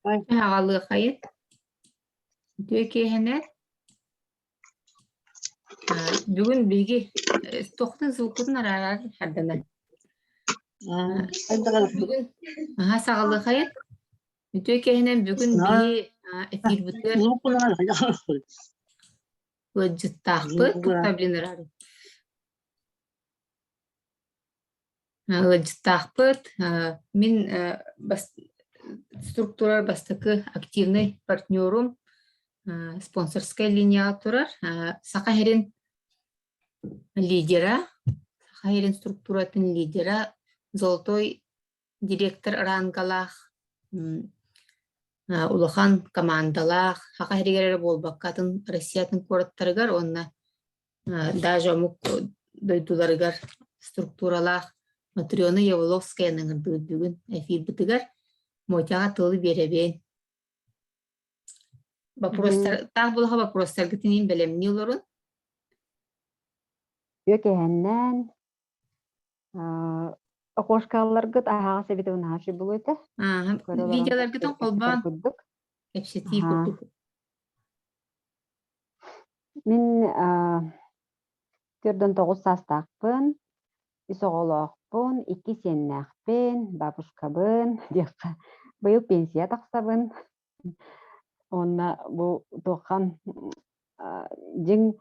Hagalı hayır. Türkiye'ne bugün bilgi toktun zıvkudun arar haddana. Bugün sağlığı hayır. Türkiye'ne bugün bilgi efir bütler ve cıttahpı tuttabilir arar. Cıttahpı min структура бастакы активный партнерум спонсорская линия турар сахарин лидера сахарин структуратын лидера золотой директор рангалах улахан командалах хакахиригер болбаккатын Россиятын кураттарыгар онна даже мук дойдуларыгар структуралах Матрёна Яволовскаяның бүгін эфир бітігер Мотяға тылы беребен. Тағы болға вопростар гітінен білемні оларын? Өкеғеннен оқошқалар гіт ағаға себетуін ашы бұл өті. Видеолар гітін қолбан әпсетей күрдік. Мен 4-9 састақпын, исоғолоқпын, 2 сеннақпын, бабушкабын, бұйыл пенсия тақсабын. Онна бұл тоқан жың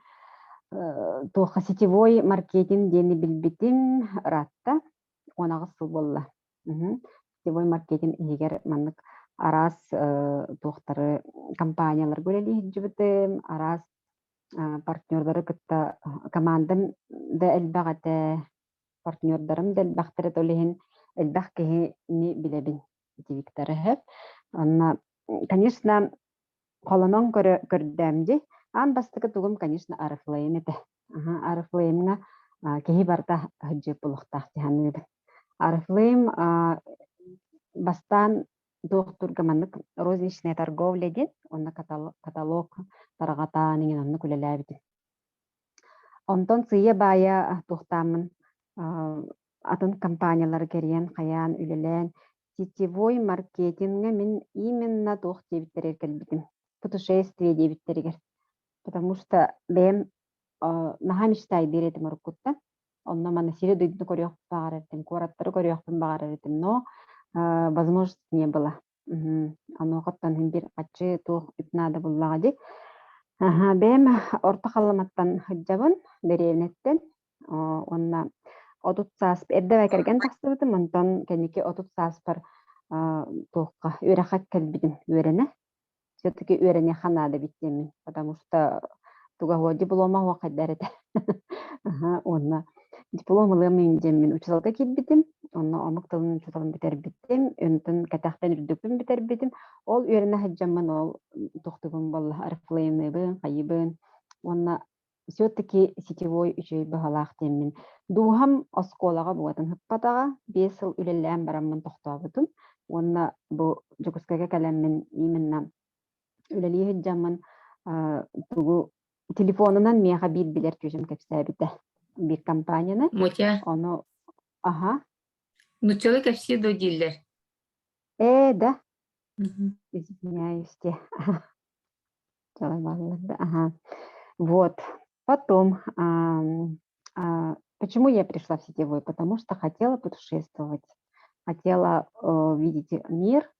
тоқа сетевой маркетинг дені білбетім ратта, онағы сыл болла. Сетевой маркетинг егер манық арас тоқтары компаниялар бөлелі жүбітім, арас партнердары кітті командам да әлбағаты партнердарым да әлбақтары төлеген әлбақ кеге не білебін дивиктары хөп. Конечно, қолынан көрдәмді. Ан бастықы тұғым, конечно, арыфлайым еті. Арыфлайымға кеге барда хүджеп бұлықтақ дегені еді. Арыфлайым бастан доқтырға манық розничная торговля ден, онна каталог тарағатаныңын онны күлеләбіді. Онтон сыя бая тоқтамын атын компаниялар керен, қаян, үлелен, сетевой маркетинга мен именно тоқ дебиттерер келбітім. Путешествие дебиттерер. Потому что бәм наға мечтай деретім ұрыққытта. Онна мана сире дойдыны көріоқ бағар әртім, кораттары көріоқпын бағар әртім, но возможности не было. Оно қаттан бір қатшы тоқ үпнады бұллағады. Бәм орта қаламаттан хүджабын, дәревнеттен. Онна отут сас, әрді бәкерген тақсыбытым, онтан кәнеке отут сас бар тоққа өрәқат кәлбідім өрәні. Все-таки өрәне қанады біттемін, потому что туға диплома уақыт дәреді. Онна дипломылығымен жеммен учасалға келбідім, онна омық тылының учасалын бітер біттім, өнтін кәтәқтен үрдікпін бітер біттім. Ол өрәне хаджамын, ол тоқтығын болы, арықлайымыбын, қайыбын. Онна все-таки сетевой үшей бағалақ деммен. Дуғам осколаға бұғатын хыппатаға 5 жыл үлелән барамын тоқтабытым. Онна бұл жүкіскәге кәлеммен именно үлелі хаджамын тугу телефонынан меға бір білер көжім кәпсәбіті. Bir компанияны. Мотя. Onu, aha. Ну, человек все до дилер. Да. Извиняюсь. Ага. Вот. Потом, почему я пришла в сетевой? Потому что хотела путешествовать, хотела видеть мир,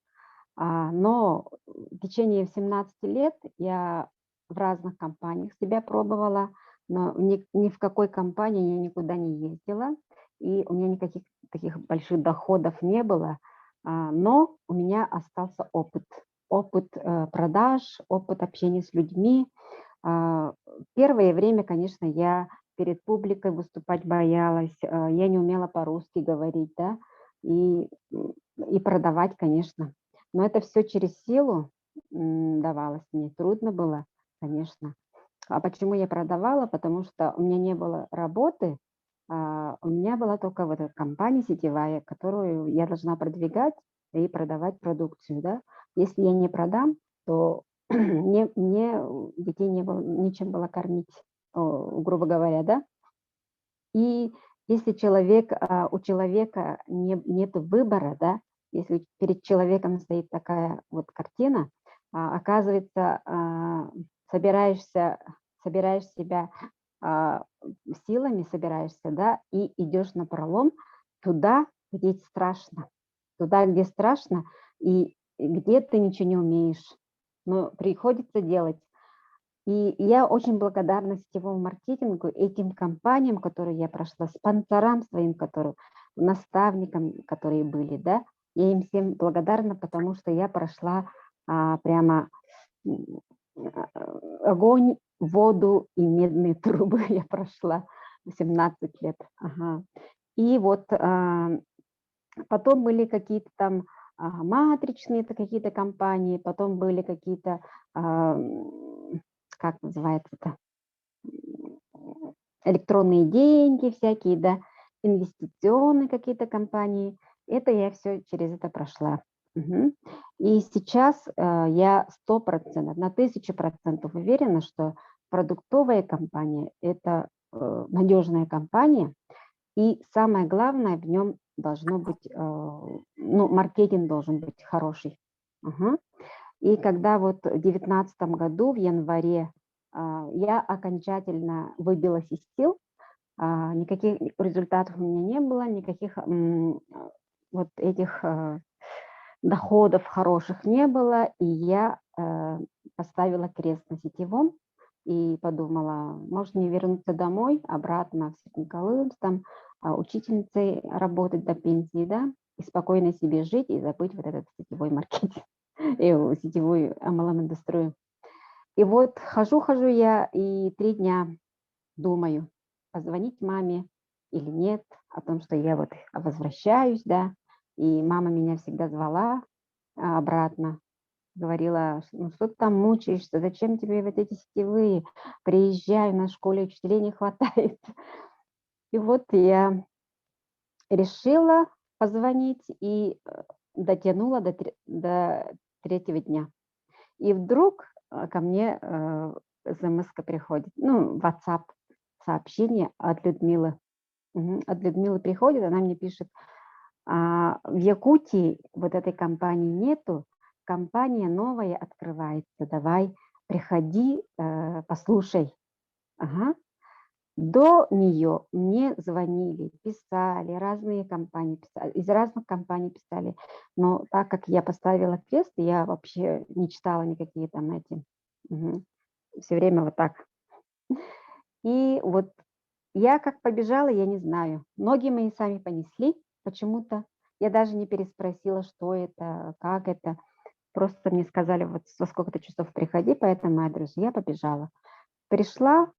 но в течение 17 лет я в разных компаниях себя пробовала, но ни в какой компании я никуда не ездила, и у меня никаких таких больших доходов не было, но у меня остался опыт продаж, опыт общения с людьми. Первое время, конечно, я перед публикой выступать боялась, я не умела по-русски говорить, да, и продавать, конечно. Но это все через силу давалось мне, трудно было, конечно. А почему я продавала? Потому что у меня не было работы, у меня была только вот эта компания сетевая, которую я должна продвигать и продавать продукцию, да. Если я не продам, то мне детей не было, нечем было кормить, грубо говоря, да. И если у человека нет выбора, да, если перед человеком стоит такая вот картина, оказывается, собираешь себя силами, собираешься, да, и идешь на пролом туда, где страшно, туда, где страшно, и где ты ничего не умеешь, но приходится делать. И я очень благодарна сетевому маркетингу, этим компаниям, которые я прошла, спонсорам своим, которые, наставникам, которые были, да. Я им всем благодарна, потому что я прошла прямо м, огонь, воду и медные трубы я прошла 17 лет. Ага. И вот потом были какие-то там матричные это какие-то компании, потом были какие-то, как называется это, электронные деньги всякие, да, инвестиционные какие-то компании. Это я все через это прошла. Мгм. И сейчас я 100%, на 1000% уверена, что продуктовая компания– это надежная компания, и самое главное, в нем должно быть, ну, маркетинг должен быть хороший. Ага. И когда вот в 2019 году, в январе, я окончательно выбилась из сил, никаких результатов у меня не было, никаких вот этих доходов хороших не было, и я поставила крест на сетевом и подумала, может мне вернуться домой, обратно в Свердловск, там учительницей работать до пенсии, да, и спокойно себе жить и забыть вот этот сетевой маркетинг и сетевую MLM-индустрию. И вот хожу я и 3 дня думаю, позвонить маме или нет, о том, что я вот возвращаюсь, да, и мама меня всегда звала обратно, говорила, ну что ты там мучаешься, зачем тебе вот эти сетевые, приезжай, у нас в школе учителей не хватает. И вот я решила позвонить и дотянула до 3-го дня. И вдруг ко мне смс-ка приходит, ну, WhatsApp сообщение от Людмилы. От Людмилы приходит, она мне пишет, в Якутии вот этой компании нету, компания новая открывается, давай, приходи, послушай. Ага. До нее мне звонили, писали, разные компании писали, из разных компаний писали. Но так как я поставила крест, я вообще не читала никакие там эти. Все время вот так. И вот я как побежала, я не знаю. Ноги мои сами понесли почему-то. Я даже не переспросила, что это, как это. Просто мне сказали, вот во сколько-то часов приходи по этому адресу. Я побежала. Пришла,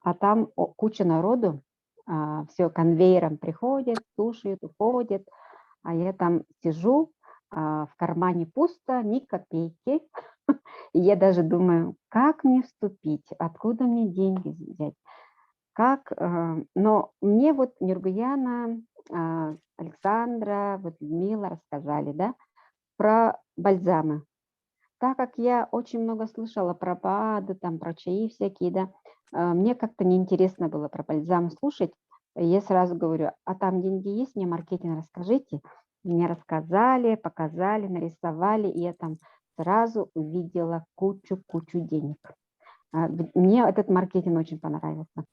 а там куча народу, все конвейером приходят, слушают, уходят, а я там сижу, в кармане пусто, ни копейки. И я даже думаю, как мне вступить, откуда мне деньги взять, как, но мне вот Нюргуяна, Александра, вот Людмила рассказали, да, про бальзамы. Так как я очень много слышала про БАДы, там, про чаи всякие, да, мне как-то неинтересно было про бальзам слушать. Я сразу говорю, а там деньги есть, мне маркетинг расскажите. Мне рассказали, показали, нарисовали, и я там сразу увидела кучу денег. Мне этот маркетинг очень понравился,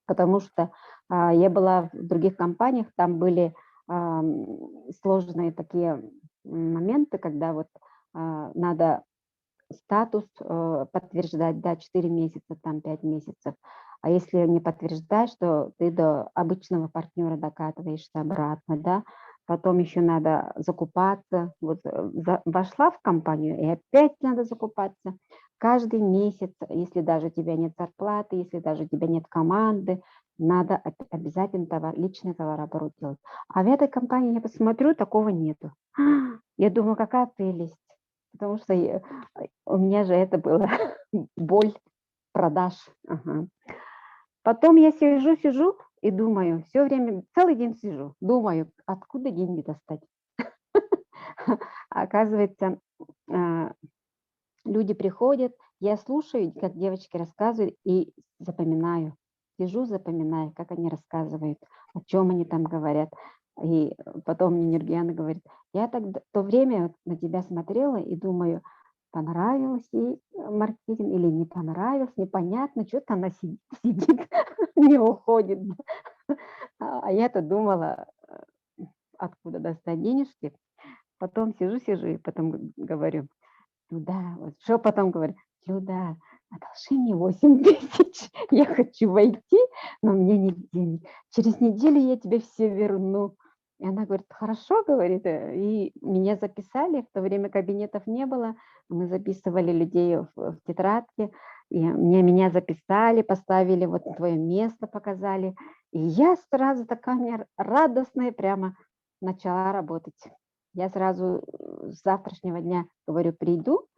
потому что я была в других компаниях, там были сложные такие моменты, когда вот надо статус подтверждать, да, 4 месяца, там 5 месяцев. А если не подтверждаешь, то ты до обычного партнера докатываешься обратно, да. Потом еще надо закупаться. Вот вошла в компанию, и опять надо закупаться. Каждый месяц, если даже у тебя нет зарплаты, если даже у тебя нет команды, надо обязательно личный товарооборот делать. А в этой компании, я посмотрю, такого нету. Я думаю, какая прелесть. Потому что у меня же это было боль продаж. Ага. Потом я сижу и думаю, все время, целый день сижу, думаю, откуда деньги достать. Оказывается, люди приходят, я слушаю, как девочки рассказывают, и запоминаю. Сижу, запоминаю, как они рассказывают, о чем они там говорят. И потом мне Нургияна говорит, Я так то время вот на тебя смотрела и думаю, понравилось ей маркетинг или не понравилось, непонятно, что-то она сидит, не уходит. А я-то думала, откуда достать денежки. Потом сижу и потом говорю, Люда, вот что потом говорю, Люда, одолжи мне 8 000, я хочу войти, но мне нет денег. Через неделю я тебе все верну. И она говорит, хорошо, говорит, и меня записали, в то время кабинетов не было, мы записывали людей в тетрадке, и меня записали, поставили, вот твое место показали, и я сразу такая радостная прямо начала работать. Я сразу с завтрашнего дня, говорю, приду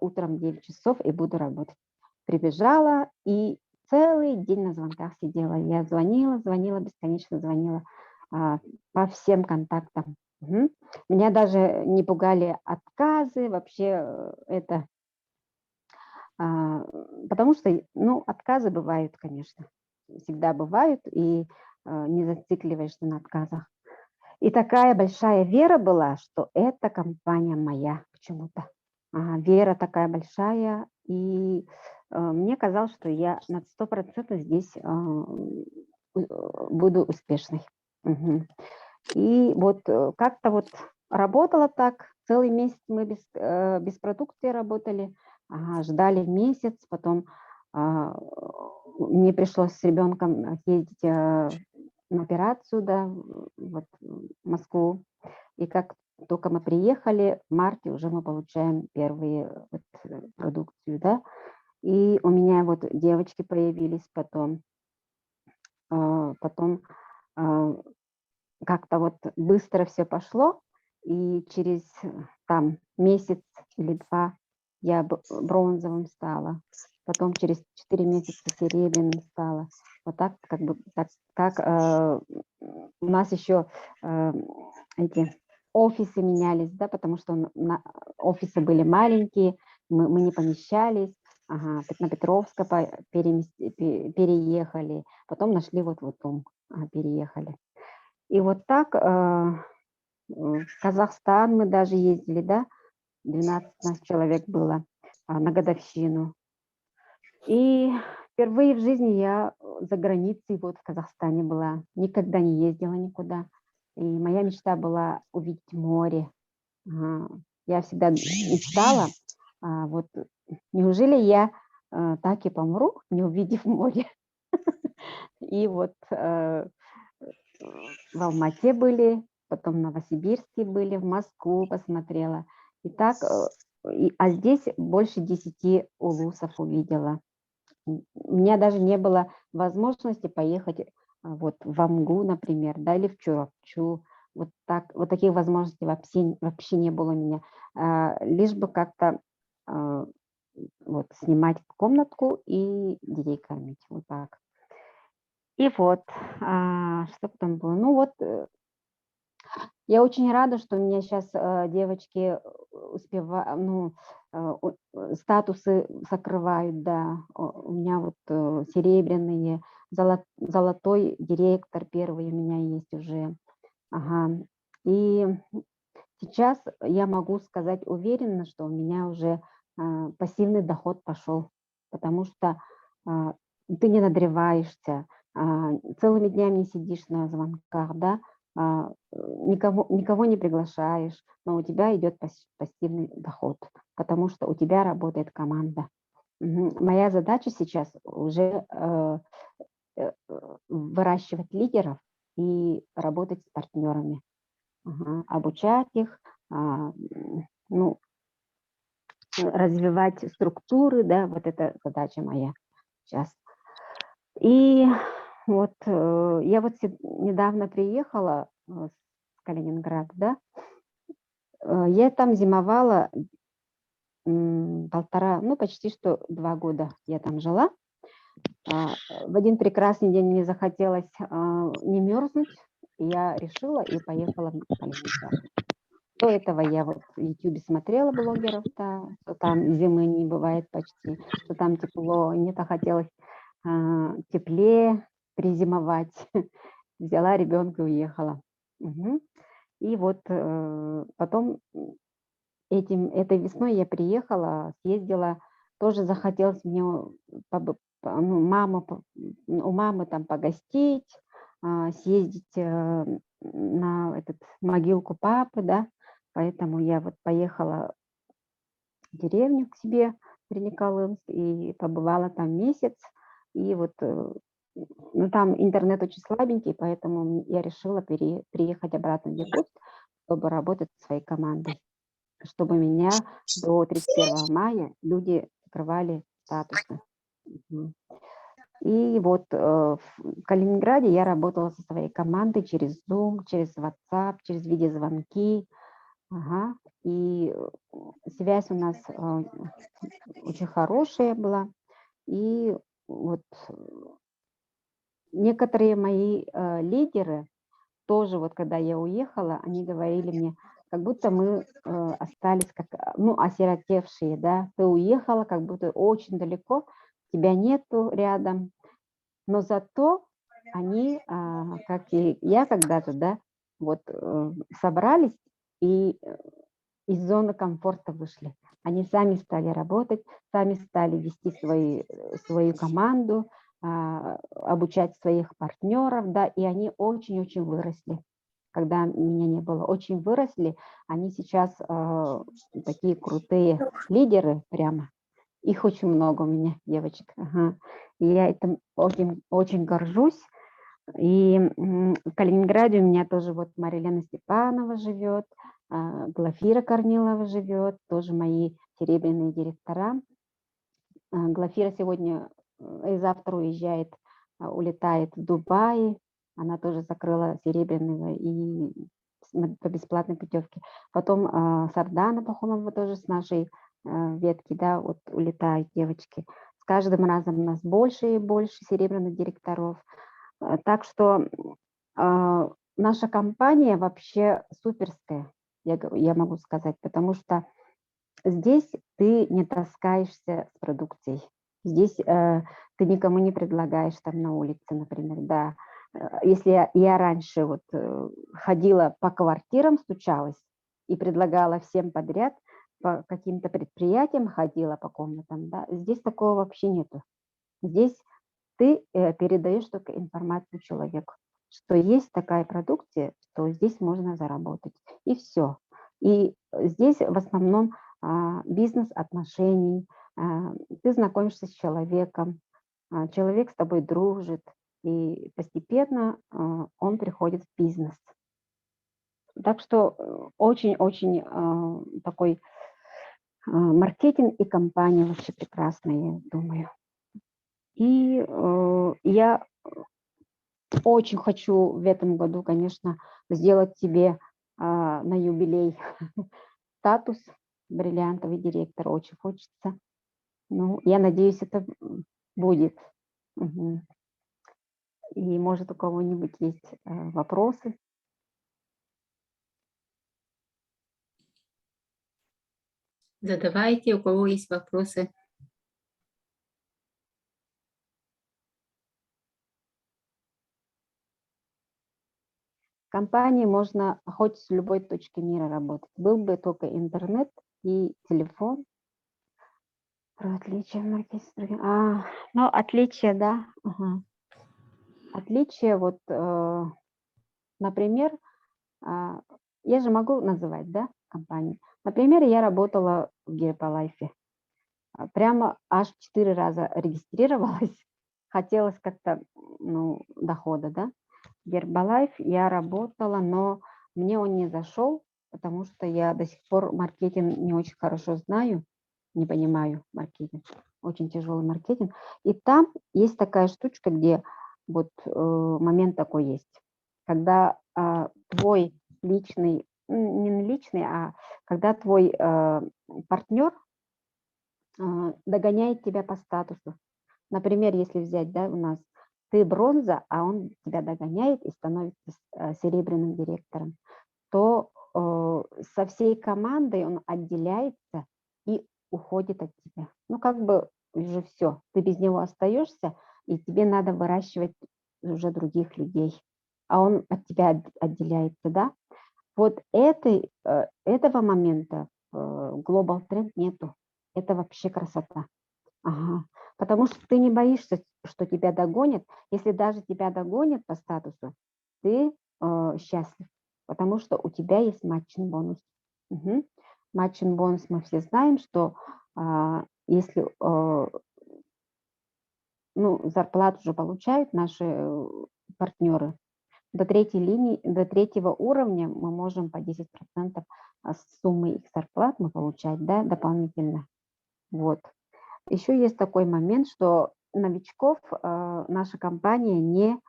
утром в 9 часов и буду работать. Прибежала и целый день на звонках сидела. Я звонила, бесконечно звонила по всем контактам. Мгм. Меня даже не пугали отказы, вообще это, а, потому что, ну, отказы бывают, конечно, всегда бывают, и не зацикливаешься на отказах. И такая большая вера была, что эта компания моя почему-то. Вера такая большая, и мне казалось, что я на 100% здесь буду успешной. Мгм. И вот как-то вот работала так, целый месяц мы без продукции работали, ждали месяц, потом а, мне пришлось с ребенком ездить на операцию, да, вот в Москву. И как только мы приехали, в марте уже мы получаем первые вот, продукцию, да. И у меня вот девочки появились потом. Потом а, как-то вот быстро все пошло, и через там месяц или 2 я бронзовым стала, потом через 4 месяца серебряным стала. Вот так как бы так у нас еще эти офисы менялись, да, потому что офисы были маленькие, мы не помещались. Ага, на Петровска переехали, потом нашли вот дом, переехали. И вот так в Казахстан мы даже ездили, да, 12 нас человек было на годовщину. И впервые в жизни я за границей вот в Казахстане была, никогда не ездила никуда. И моя мечта была увидеть море. Я всегда мечтала, вот неужели я так и помру, не увидев море? И вот в Алмате были, потом в Новосибирске были, в Москву посмотрела. И так, здесь больше 10 улусов увидела. У меня даже не было возможности поехать вот в Амгу, например, да, или в Чурапчу. Вот так, вот таких возможностей вообще не было у меня. Лишь бы как-то вот снимать комнатку и детей кормить, вот так. И вот, что потом было? Ну вот, я очень рада, что у меня сейчас девочки статусы закрывают, да. У меня вот серебряные, золотой директор первый у меня есть уже. Ага. И сейчас я могу сказать уверенно, что у меня уже пассивный доход пошел, потому что ты не надрываешься, целыми днями не сидишь на звонках, да, никого не приглашаешь, но у тебя идет пассивный доход, потому что у тебя работает команда. Моя задача сейчас уже выращивать лидеров и работать с партнерами, обучать их, ну, развивать структуры, да, вот это задача моя сейчас. И вот я вот недавно приехала с Калининграда, да, я там зимовала почти что 2 года я там жила. В один прекрасный день мне захотелось не мерзнуть, и я решила и поехала в Калининград. До этого я вот в Ютубе смотрела блогеров, да, что там зимы не бывает почти, что там тепло. Мне-то хотелось теплее призимовать. Взяла ребенка и уехала. И вот потом этой весной я приехала, съездила, тоже захотелось мне у мамы там погостить, съездить на могилку папы, да, поэтому я вот поехала в деревню к себе, в Перениколымск, и побывала там месяц, и вот, ну, там интернет очень слабенький, поэтому я решила приехать обратно в Якутск, чтобы работать со своей командой, чтобы меня до 31 мая люди закрывали статусы. Мгм. И вот в Калининграде я работала со своей командой через Zoom, через WhatsApp, через видеозвонки. Ага. И связь у нас очень хорошая была. И вот некоторые мои лидеры тоже, вот когда я уехала, они говорили мне, как будто мы остались как, ну, осиротевшие, да. Ты уехала, как будто очень далеко, тебя нету рядом. Но зато они, как и я когда-то, да, вот собрались и из зоны комфорта вышли. Они сами стали работать, сами стали вести свою команду, обучать своих партнеров, да, и они очень-очень выросли. Когда меня не было, очень выросли. Они сейчас такие крутые лидеры прямо. Их очень много у меня, девочек. Ага. И я этим очень, очень горжусь. И в Калининграде у меня тоже вот Марилена Степанова живет, Глафира Корнилова живет, тоже мои серебряные директора. Глафира сегодня и завтра уезжает, улетает в Дубай. Она тоже закрыла серебряного и по бесплатной путевке. Потом Сардана Пахомова тоже с нашей ветки, да, вот улетают девочки. С каждым разом у нас больше и больше серебряных директоров. Так что наша компания вообще суперская, я могу сказать, потому что здесь ты не таскаешься с продукцией. Здесь ты никому не предлагаешь там на улице, например, да. Если я раньше вот ходила по квартирам, стучалась и предлагала всем подряд, по каким-то предприятиям ходила по комнатам, да, здесь такого вообще нету. Здесь ты передаешь только информацию человеку, что есть такая продукция, что здесь можно заработать. И все. И здесь в основном бизнес отношений. Ты знакомишься с человеком, человек с тобой дружит, и постепенно он приходит в бизнес. Так что очень-очень такой маркетинг и компания вообще прекрасная, я думаю. И я очень хочу в этом году, конечно, сделать тебе на юбилей статус бриллиантовый директор. Очень хочется. Ну, я надеюсь, это будет. Мгм. И может у кого-нибудь есть вопросы? Задавайте, у кого есть вопросы. В компании можно хоть с любой точки мира работать. Был бы только интернет и телефон. Про отличия в маркетинге. Ну, отличия, да. Ага. Отличия, вот, например, я же могу называть, да, компании. Например, я работала в Гербалайфе. Прямо аж 4 раза регистрировалась. Хотелось как-то, ну, дохода, да. Гербалайф я работала, но мне он не зашел, потому что я до сих пор маркетинг не очень хорошо знаю, не понимаю маркетинг. Очень тяжелый маркетинг. И там есть такая штучка, где вот момент такой есть, когда твой личный, не личный, а когда твой партнер догоняет тебя по статусу. Например, если взять, да, у нас ты бронза, а он тебя догоняет и становится серебряным директором, то со всей командой он отделяется и уходит от тебя. Ну, как бы уже все, ты без него остаешься, и тебе надо выращивать уже других людей, а он от тебя отделяется, да. Вот этого момента в Global Trend нету. Это вообще красота. Ага. Потому что ты не боишься, что тебя догонят. Если даже тебя догонят по статусу, ты счастлив, потому что у тебя есть матчин бонус. Угу. Матчин бонус мы все знаем, что если зарплату уже получают наши партнеры, до третьей линии, до третьего уровня мы можем по 10% с суммы их зарплат мы получать, да, дополнительно. Вот. Еще есть такой момент, что новичков наша компания не...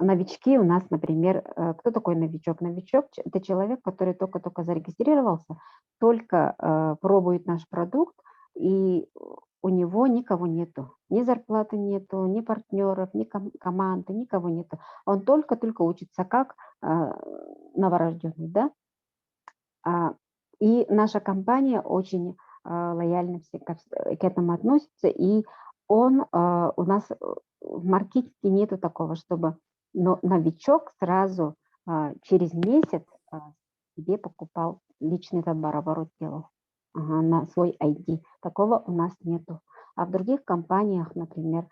новички у нас, например, кто такой новичок? Новичок – это человек, который только-только зарегистрировался, только пробует наш продукт, и у него никого нету. Ни зарплаты нету, ни партнеров, ни команды, никого нету. Он только-только учится как новорожденный, да? И наша компания очень лояльно к этому относится, и у нас в маркетинге нету такого, чтобы новичок сразу через месяц себе покупал личный товарооборот делал на свой ID. Такого у нас нету. А в других компаниях, например,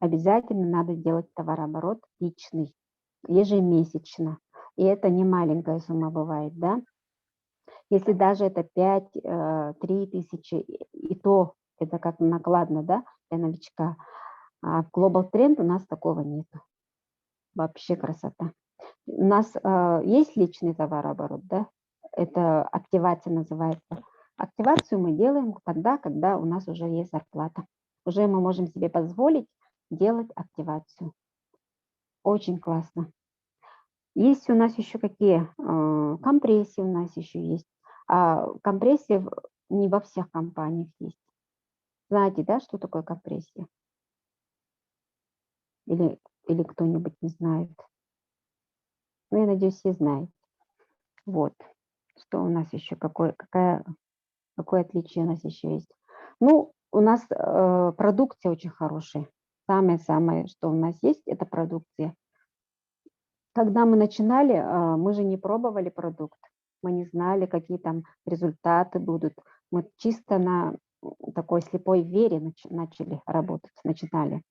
обязательно надо делать товарооборот личный, ежемесячно. И это не маленькая сумма бывает, да? Если даже это 5-3 тысячи, и то это как накладно, да, для новичка. А в Global Trend у нас такого нет. Вообще красота. У нас есть личный товарооборот, да? Это активация называется. Активацию мы делаем тогда, когда у нас уже есть зарплата. Уже мы можем себе позволить делать активацию. Очень классно. Есть у нас еще какие? Компрессии у нас еще есть. Компрессии не во всех компаниях есть. Знаете, да, что такое компрессия? Или кто-нибудь не знает? Ну, я надеюсь, все знают. Вот. Что у нас еще? Какое отличие у нас еще есть? Ну, у нас продукция очень хорошая. Самое-самое, что у нас есть, это продукция. Когда мы начинали, мы же не пробовали продукт. Мы не знали, какие там результаты будут. Мы чисто на такой слепой вере начинали.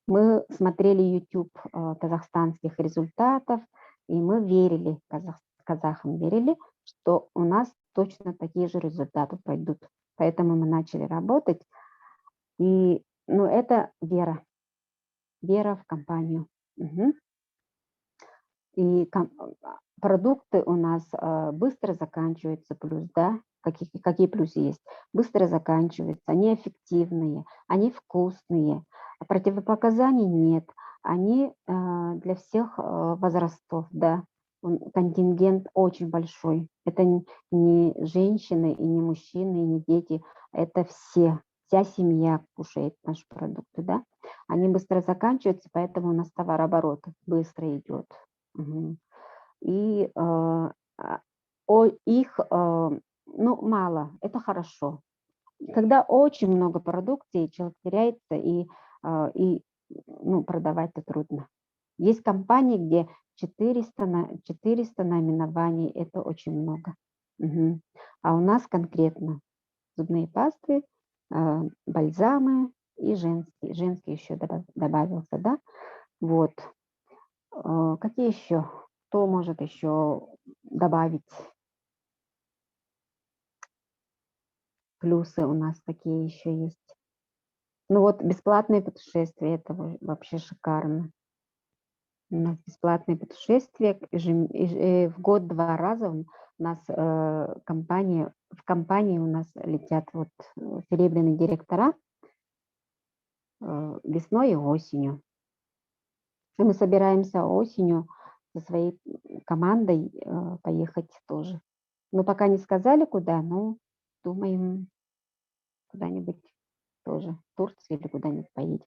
Мы смотрели YouTube казахстанских результатов, и мы верили, казахам верили, что у нас точно такие же результаты пойдут. Поэтому мы начали работать. И это вера в компанию. Угу. И продукты у нас быстро заканчиваются, плюс, да, какие плюсы есть? Быстро заканчиваются, они эффективные, они вкусные, противопоказаний нет, они для всех возрастов, да, контингент очень большой. Это не женщины, и не мужчины, и не дети, это вся семья кушает наши продукты, да. Они быстро заканчиваются, поэтому у нас товарооборот быстро идет. И их мало, это хорошо. Когда очень много продукции, человек теряется, и продавать-то трудно. Есть компании, где 400 наименований, это очень много. А у нас конкретно зубные пасты, бальзамы и женские. Женский еще добавился, да? Вот. Какие еще? Кто может еще добавить? Плюсы у нас такие еще есть. Бесплатные путешествия, это вообще шикарно. У нас бесплатные путешествия в год 2 раза у нас в компании у нас летят серебряные директора весной и осенью. И мы собираемся осенью со своей командой поехать тоже. Мы пока не сказали, куда, но думаем, куда-нибудь тоже, в Турцию или куда-нибудь поедем.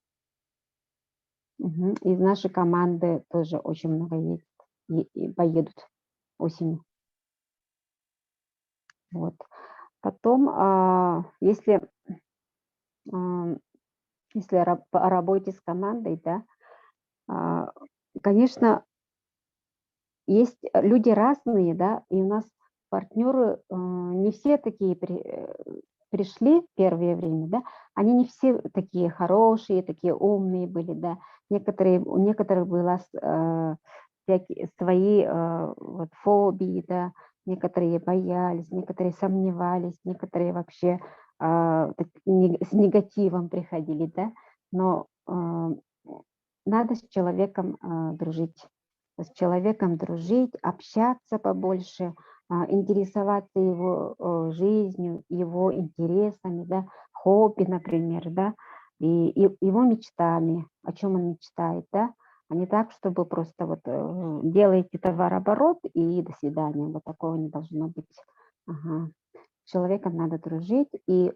Из нашей команды тоже очень много поедут осенью. Вот. Потом, если о работе с командой, да, конечно, есть люди разные, да, и у нас партнеры не все такие пришли первое время, да, они не все такие хорошие, такие умные были, да, у некоторых было всякие свои вот, фобии, да, некоторые боялись, некоторые сомневались, некоторые вообще с негативом приходили, да, но надо с человеком дружить, общаться побольше, интересоваться его жизнью, его интересами, да, хобби, например, да, и его мечтами, о чем он мечтает, да, а не так, чтобы просто вот делаете товарооборот и до свидания. Вот такого не должно быть. Ага. С человеком надо дружить, и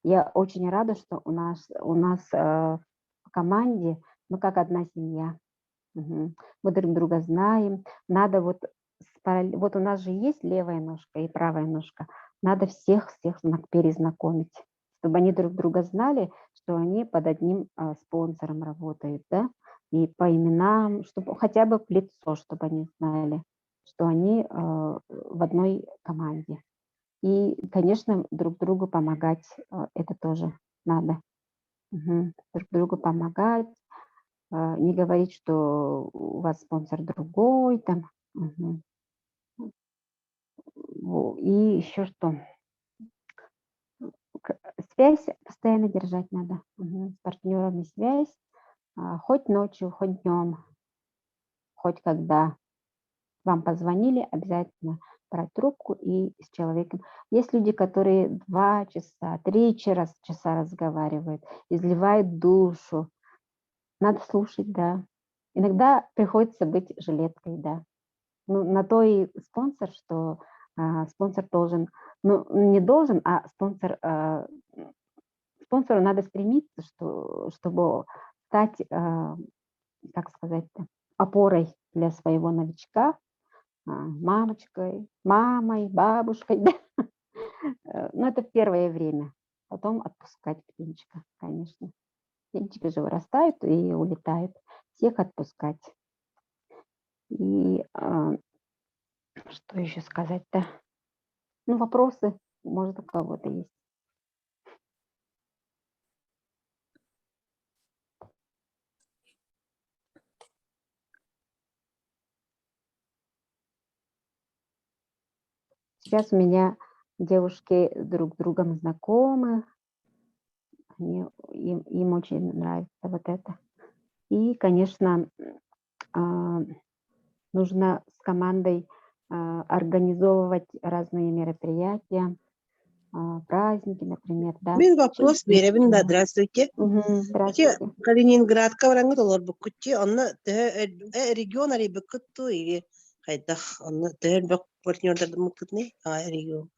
я очень рада, что у нас в команде мы как одна семья. Мгм. Мы друг друга знаем. Надо вот у нас же есть левая ножка и правая ножка. Надо всех перезнакомить, чтобы они друг друга знали, что они под одним спонсором работают, да, и по именам, чтобы хотя бы в лицо, чтобы они знали, что они в одной команде. И, конечно, друг другу помогать, это тоже надо. Мгм. Друг другу помогать, не говорить, что у вас спонсор другой там. Мгм. И еще что? Связь постоянно держать надо. Мгм. С партнерами связь, хоть ночью, хоть днем, хоть когда. Вам позвонили, обязательно брать трубку и с человеком. Есть люди, которые 2 часа, 3 часа разговаривают, изливают душу. Надо слушать, да. Иногда приходится быть жилеткой, да. Ну, на то и спонсор, что спонсор должен, ну, не должен, а спонсору надо стремиться, чтобы стать, как сказать, опорой для своего новичка, мамочкой, мамой, бабушкой, да. Но это в первое время. Потом отпускать птенчика, конечно. Птенчики же вырастают и улетают. Всех отпускать. И что еще сказать-то? Ну, вопросы, может, у кого-то есть. Сейчас у меня девушки друг с другом знакомы, им очень нравится вот это. И, конечно, а, нужно с командой организовывать разные мероприятия, праздники, например, да. Мен вопрос беребин да, здравствуйте. Те Здравствуйте. Калининградка бараңы долар буккутти, онна регион ари буккутту или хайдах, онна бак партнердарды муккутны, регион.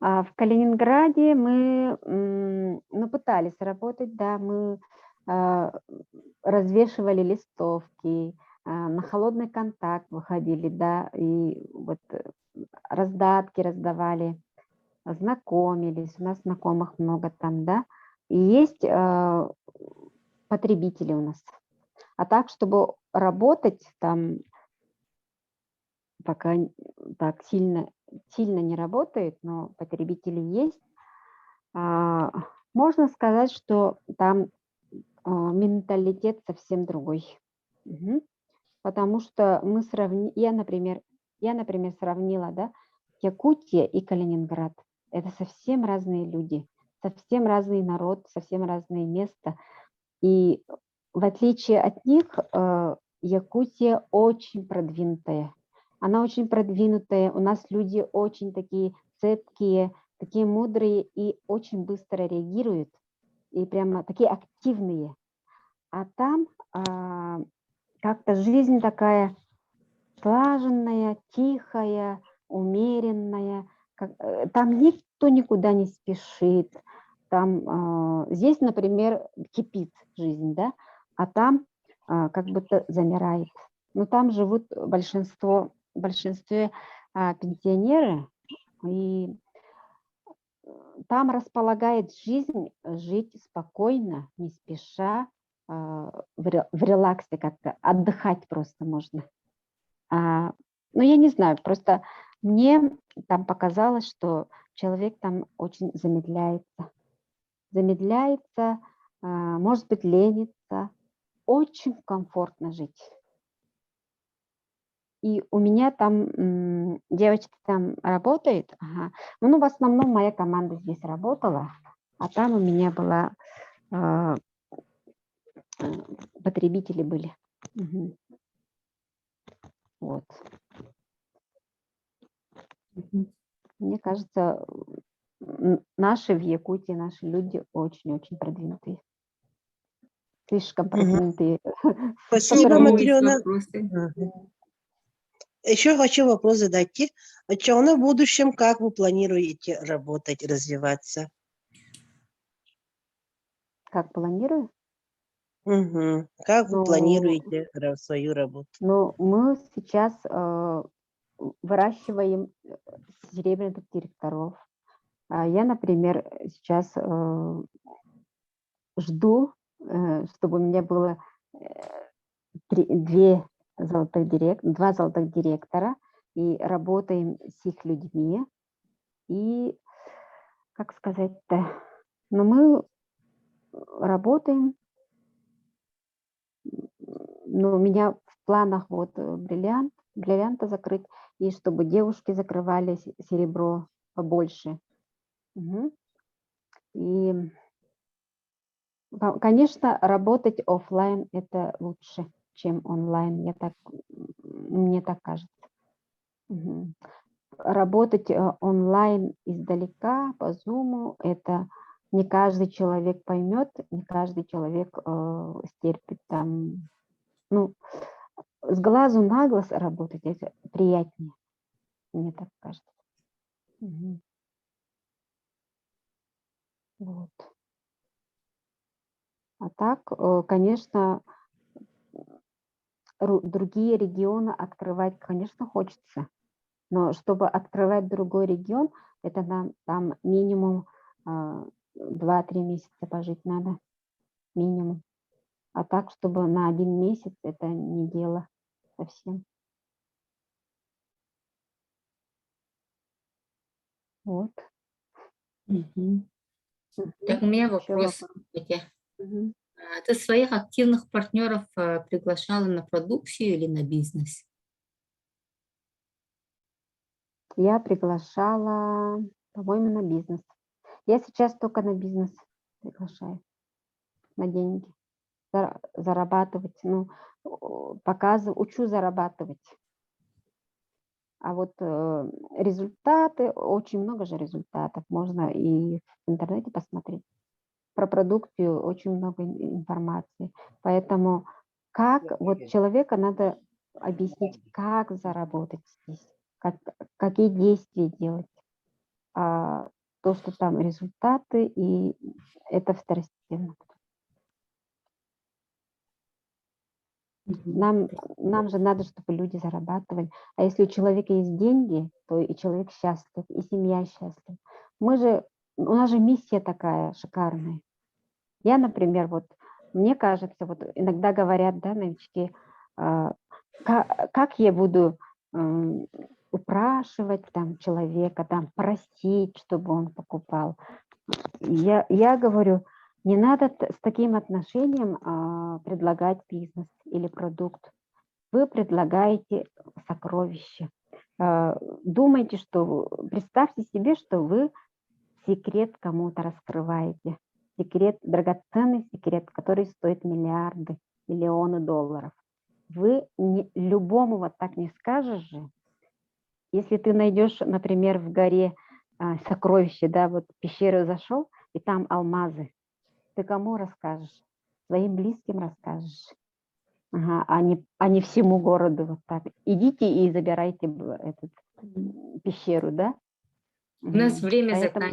В Калининграде мы пытались работать, да, мы развешивали листовки, на холодный контакт выходили, да, и вот раздатки раздавали, знакомились, у нас знакомых много там, да, и есть потребители у нас. А так, чтобы работать там, пока так сильно не работает, но потребители есть. Можно сказать, что там менталитет совсем другой. Мгм. Потому что я, например, сравнила, да, Якутия и Калининград. Это совсем разные люди, совсем разный народ, совсем разное место. И в отличие от них, Якутия очень продвинутая. Она очень продвинутая. У нас люди очень такие цепкие, такие мудрые и очень быстро реагируют. И прямо такие активные. А там как-то жизнь такая слаженная, тихая, умеренная. Там никто никуда не спешит. Там, здесь, например, кипит жизнь, да, а там как будто замирает. Но там живут в большинстве пенсионеры, и там располагает жизнь жить спокойно, не спеша, в релаксе как-то, отдыхать просто можно. Ну, я не знаю, просто мне там показалось, что человек там очень замедляется, может быть, ленится, очень комфортно жить. И у меня там девочки там работают, ну, в основном моя команда здесь работала, а там у меня была, потребители были. Мгм. Вот. Мне кажется, наши в Якутии, наши люди очень-очень продвинутые. Слишком продвинутые. Спасибо, Которым- Есть Матрена. вопросы? Еще хочу вопрос задать. В будущем как вы планируете работать, развиваться? Как планирую? Мгм. Как вы Ну, планируете свою работу? Ну, мы сейчас выращиваем серебряных директоров. Я, например, сейчас жду, чтобы у меня было два золотых директора, и работаем с их людьми. И, как сказать-то, но мы работаем, но у меня в планах вот бриллианта закрыть, и чтобы девушки закрывали серебро побольше. Мгм. И, конечно, работать оффлайн это лучше, чем онлайн. Мне так кажется. Мгм. Работать онлайн издалека по Zoom это не каждый человек поймет, не каждый человек стерпит там. Ну, с глазу на глаз работать это приятнее, мне так кажется. Мгм. Вот. А так, конечно, другие регионы открывать, конечно, хочется. Но чтобы открывать другой регион, это нам там минимум 2-3 месяца пожить надо. Минимум. А так, чтобы на 1 месяц, это не дело совсем. Вот. Мгм. Мгм. Так, у меня Ещё вопрос. вопрос. Катя. Мгм. Ты своих активных партнеров приглашала на продукцию или на бизнес? Я приглашала, по-моему, на бизнес. Я сейчас только на бизнес приглашаю, на деньги. Зарабатывать, ну, учу зарабатывать. А вот результаты, очень много же результатов, можно и в интернете посмотреть. Про продукцию очень много информации. Поэтому вот человека надо объяснить, как заработать здесь, какие действия делать. А то, что там результаты, и это второстепенно. Мгм. Нам же надо, чтобы люди зарабатывали. А если у человека есть деньги, то и человек счастлив, и семья счастлива. У нас же миссия такая шикарная. Я, например, вот мне кажется, вот иногда говорят, да, новички, как я буду упрашивать там человека, там просить, чтобы он покупал. Я говорю, не надо с таким отношением предлагать бизнес или продукт. Вы предлагаете сокровище. Думайте, представьте себе, что вы секрет кому-то раскрываете. Драгоценный секрет, который стоит миллиарды, миллионы долларов. Вы любому вот так не скажешь же. Если ты найдешь, например, в горе сокровище, да, вот в пещеру зашел, и там алмазы, ты кому расскажешь? Своим близким расскажешь. Ага, а не всему городу вот так. Идите и забирайте эту пещеру, да? У нас время Поэтому